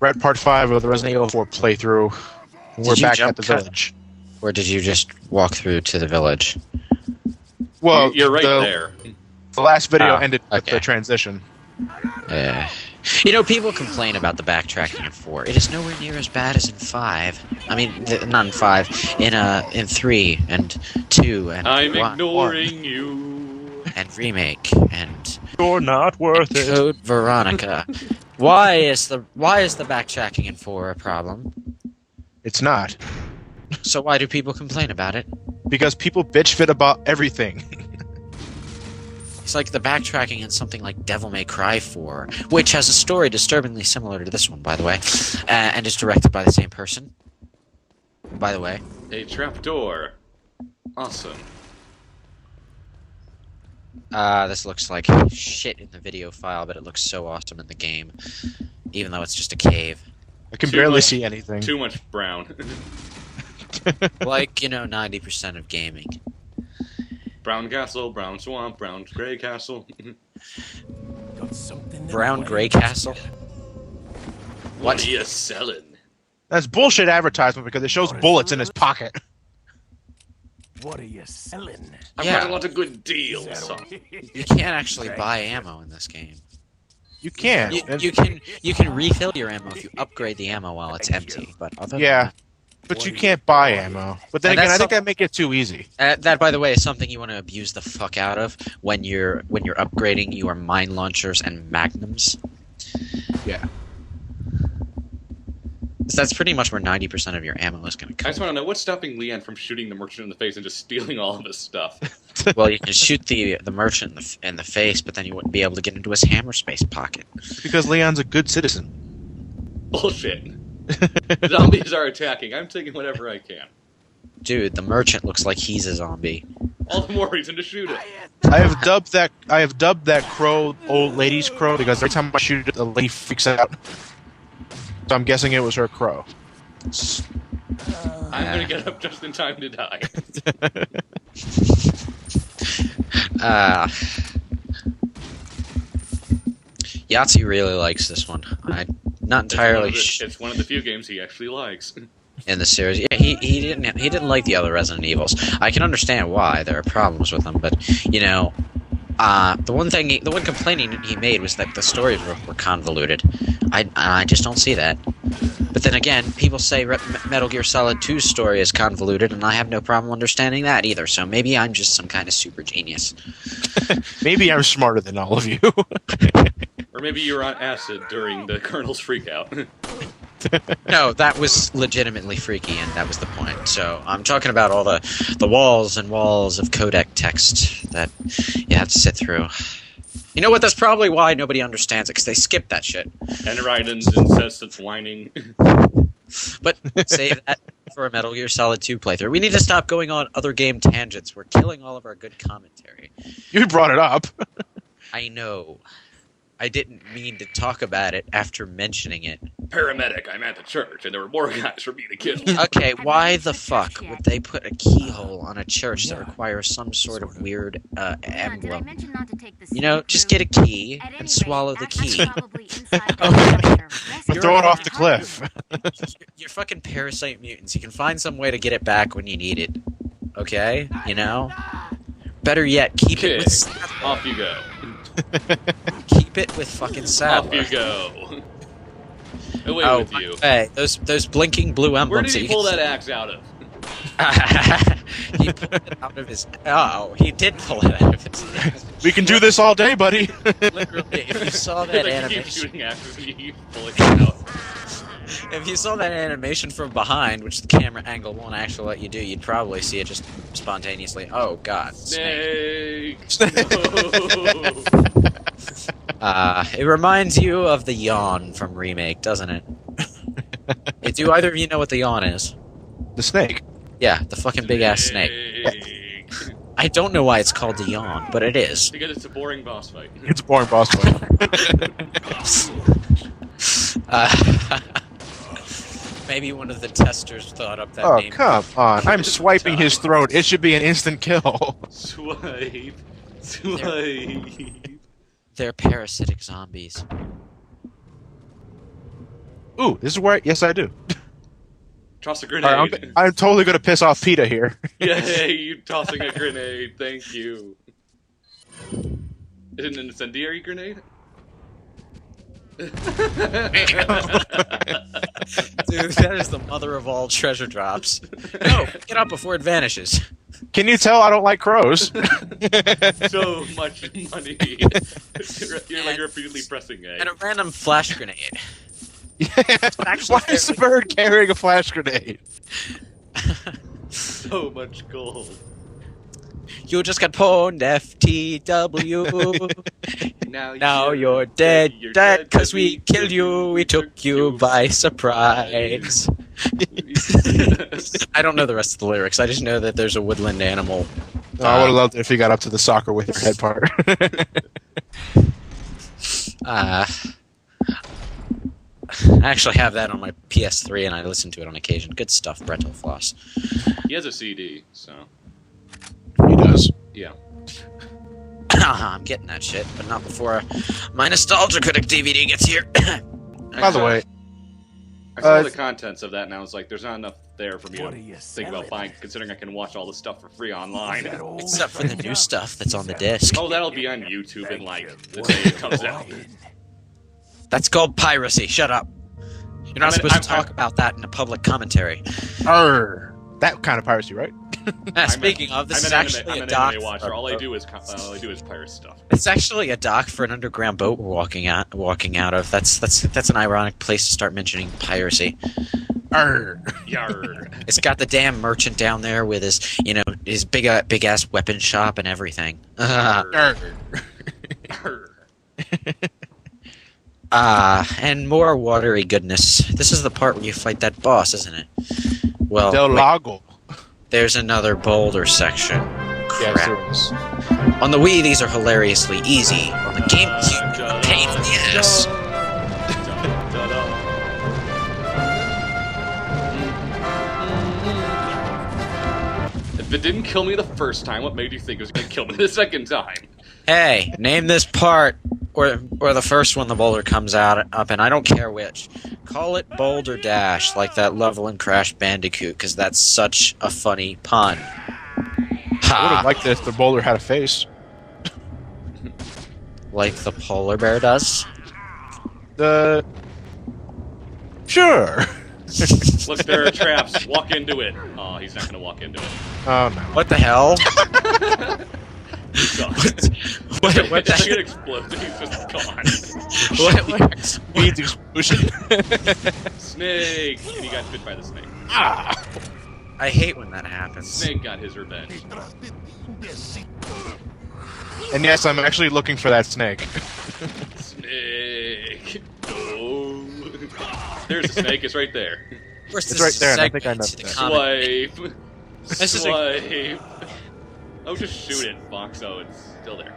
We're at part 5 of the Resident Evil 4 playthrough. We're back at the village. Or did you just walk through to the village? Well, you're right there. The last video ended with the transition. You know, people complain about the backtracking in 4. It is nowhere near as bad as in 5. I mean, not in 5. In 3 and 2 and I'm 1, ignoring you. And Remake and You're not worth it. Code Veronica. Why is the backtracking in 4 a problem? It's not. So why do people complain about it? Because people bitch fit about everything. It's like the backtracking in something like Devil May Cry 4, which has a story disturbingly similar to this one, by the way, and is directed by the same person. By the way. A trapdoor. Awesome. This looks like shit in the video file, but it looks so awesome in the game, even though it's just a cave. I can barely see anything. Too much brown. Like, 90% of gaming. Brown castle, brown swamp, brown gray castle. Brown gray castle? What are you selling? That's bullshit advertisement because it shows bullets in his pocket. What are you selling? I've got a lot of good deals. You can't actually buy ammo in this game. You can. You can refill your ammo if you upgrade the ammo while it's empty. But other than that, but you can't buy ammo. But then again, I think that make it too easy. That, by the way, is something you want to abuse the fuck out of when you're upgrading your mine launchers and magnums. Yeah. So that's pretty much where 90% of your ammo is going to come. I just want to know what's stopping Leanne from shooting the merchant in the face and just stealing all of his stuff. Well, you can shoot the merchant in the face, but then you wouldn't be able to get into his hammer space pocket. Because Leon's a good citizen. Bullshit. Zombies are attacking. I'm taking whatever I can. Dude, the merchant looks like he's a zombie. All the more reason to shoot it. I have dubbed that crow old lady's crow because every time I shoot it, the lady freaks out. So I'm guessing it was her crow. I'm gonna get up just in time to die. Yahtzee really likes this one. I'm not entirely it's one of the few games he actually likes. In the series. Yeah, he didn't like the other Resident Evils. I can understand why there are problems with them, but the one complaint he made was that the stories were convoluted. I just don't see that. But then again, people say Metal Gear Solid 2's story is convoluted, and I have no problem understanding that either. So maybe I'm just some kind of super genius. Maybe I'm smarter than all of you. Or maybe you were on acid during the Colonel's freakout. No, that was legitimately freaky, and that was the point. So I'm talking about all the walls and walls of codec text that you have to sit through. You know what? That's probably why nobody understands it, because they skip that shit. And Raiden's incessant whining. But save that for a Metal Gear Solid 2 playthrough. We need to stop going on other game tangents. We're killing all of our good commentary. You brought it up. I know. I didn't mean to talk about it after mentioning it. Paramedic, I'm at the church, and there were more guys for me to kill. Okay, why the fuck would they put a keyhole on a church that requires some sort of weird emblem? Just get a key and swallow the key. Or throw it off the cliff. You're fucking parasite mutants. You can find some way to get it back when you need it. Okay? Better yet, keep it with... Off you go. Keep it with fucking Sadler. Off you go. Away with you. Hey, those blinking blue emblems. Where did he pull that axe out of? He pulled it out of his... Oh, he did pull it out of his... We can do this all day, buddy. Literally, if you saw that animation... Keep shooting axes and you pull it out. If you saw that animation from behind, which the camera angle won't actually let you do, you'd probably see it just spontaneously. Oh, God. Snake! No. It reminds you of the yawn from Remake, doesn't it? Do either of you know what the yawn is? The snake. Yeah, the fucking big-ass snake. I don't know why it's called the yawn, but it is. Because it's a boring boss fight. It's a boring boss fight. Maybe one of the testers thought up that name. Oh, come on. I'm swiping his throat. It should be an instant kill. Swipe. They're parasitic zombies. Ooh, this is where. Yes, I do. Toss a All right, grenade. I'm totally gonna piss off PETA here. Yay, you tossing a grenade. Thank you. Is it an incendiary grenade? Dude, that is the mother of all treasure drops. No, get up before it vanishes. Can you tell I don't like crows? So much money. You're like repeatedly pressing A. And a random flash grenade. Yeah. Actually, Why is the bird carrying a flash grenade? So much gold. You just got pwned, FTW. Now you're dead, dead, cause we killed you, we took you by surprise. I don't know the rest of the lyrics, I just know that there's a woodland animal. I would have loved it if you got up to the soccer with your head part. I actually have that on my PS3 and I listen to it on occasion. Good stuff, Bretto Floss. He has a CD, so He does. yeah. I'm getting that shit, but not before my Nostalgia Critic DVD gets here. By the way, I saw the contents of that, and I was like, "There's not enough there for me What to are you think about selling? buying, considering I can watch all the stuff for free online." That old Except for the new stuff that's on the disc. Oh, that'll be on YouTube in Thank like you. the day it comes out. That's called piracy. Shut up. You're not supposed to talk I'm- about that in a public commentary. arr, that kind of piracy, right? Speaking of, this is I'm actually an a doc. anime watcher. All I do is pirate stuff. It's actually a dock for an underground boat we're walking out of. That's an ironic place to start mentioning piracy. Arr. Yarr. It's got the damn merchant down there with his big ass weapon shop and everything. Arr. And more watery goodness. This is the part where you fight that boss, isn't it? Well, Del wait, Lago. there's another boulder section. Yes, Crap. there is. On the Wii, these are hilariously easy. On the GameCube, they're a pain in the ass. If it didn't kill me the first time, what made you think it was gonna kill me the second time? Hey, name this part, or the first one the boulder comes out up, and I don't care which. Call it Boulderdash, like that level in Crash Bandicoot, because that's such a funny pun. I would Ha! have liked this if the boulder had a face. Like the polar bear does. Sure. Look, there are traps. Walk into it. Oh, he's not gonna walk into it. Oh no. What the hell? He's gone. What The the shit explodes and he's just gone. what? Weeds explosion. Snake! And he got bit by the snake. Ah. I hate when that happens. Snake got his revenge. And yes, I'm actually looking for that snake. Snake! Oh. There's a snake, it's right there. First, It's this right is there, and I segment think I know to the that. comic. Swipe! This is a- Swipe! Oh, just shoot it, Fox. Oh, it's still there.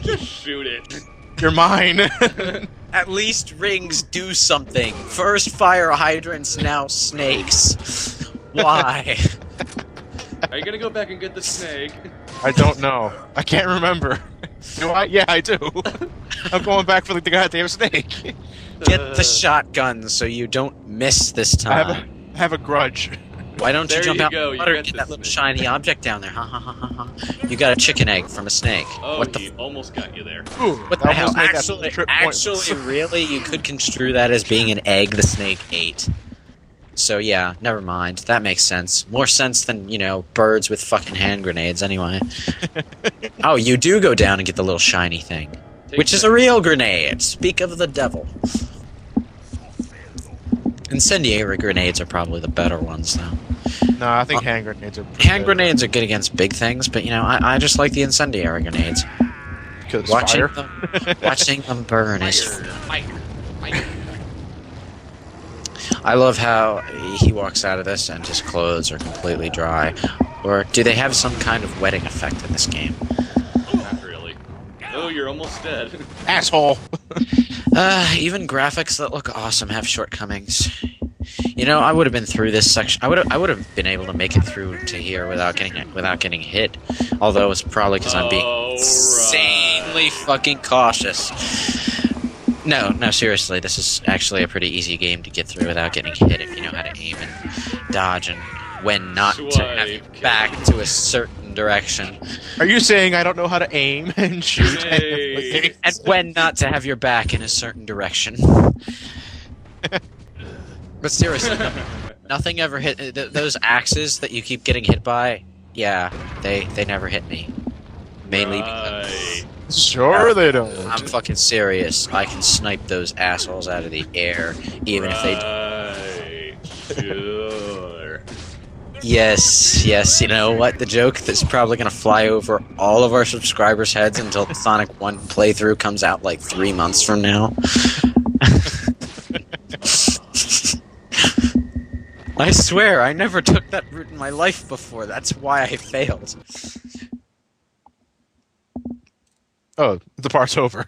Just shoot it. You're mine. At least rings do something. First fire hydrants, now snakes. Why? Are you gonna go back and get the snake? I don't know. I can't remember. Do I? Yeah, I do. I'm going back for the goddamn snake. Get the shotgun so you don't miss this I time. have a grudge. Why don't you There jump you out go, in the you water get and get the that little snake. shiny object down there? Ha ha ha ha ha. You got a chicken egg from a snake. Oh, What the he almost got you there. Ooh, What the hell? almost made that trip pointless. Actually, really, you could construe that as being an egg the snake ate. So yeah, never mind. That makes sense. More sense than, birds with fucking hand grenades anyway. Oh, you do go down and get the little shiny thing. Which is a real grenade. Speak of the devil. Incendiary grenades are probably the better ones, though. No, I think hand grenades are. Hand grenades are good against big things, but I just like the incendiary grenades. Because Watching fire. watching them burn is. Fire! Fire! I love how he walks out of this and his clothes are completely dry. Or do they have some kind of wetting effect in this game? Not really. Oh, you're almost dead. Asshole. Even graphics that look awesome have shortcomings. I would have been through this section. I would have been able to make it through to here without getting hit. Although it's probably because I'm being Alright. insanely fucking cautious. No, no, seriously, this is actually a pretty easy game to get through without getting hit if you know how to aim and dodge and when not to have your back to a certain direction. Are you saying I don't know how to aim and shoot? Hey. And when not to have your back in a certain direction. But seriously, nothing ever hit... Those axes that you keep getting hit by, yeah, they never hit me. Mainly because... Sure they don't. I'm fucking serious. I can snipe those assholes out of the air, even if they... Sure. Yes, yes, you know what? The joke that's probably gonna fly over all of our subscribers' heads until the Sonic 1 playthrough comes out like 3 months from now. I swear, I never took that route in my life before. That's why I failed. Oh, the part's over.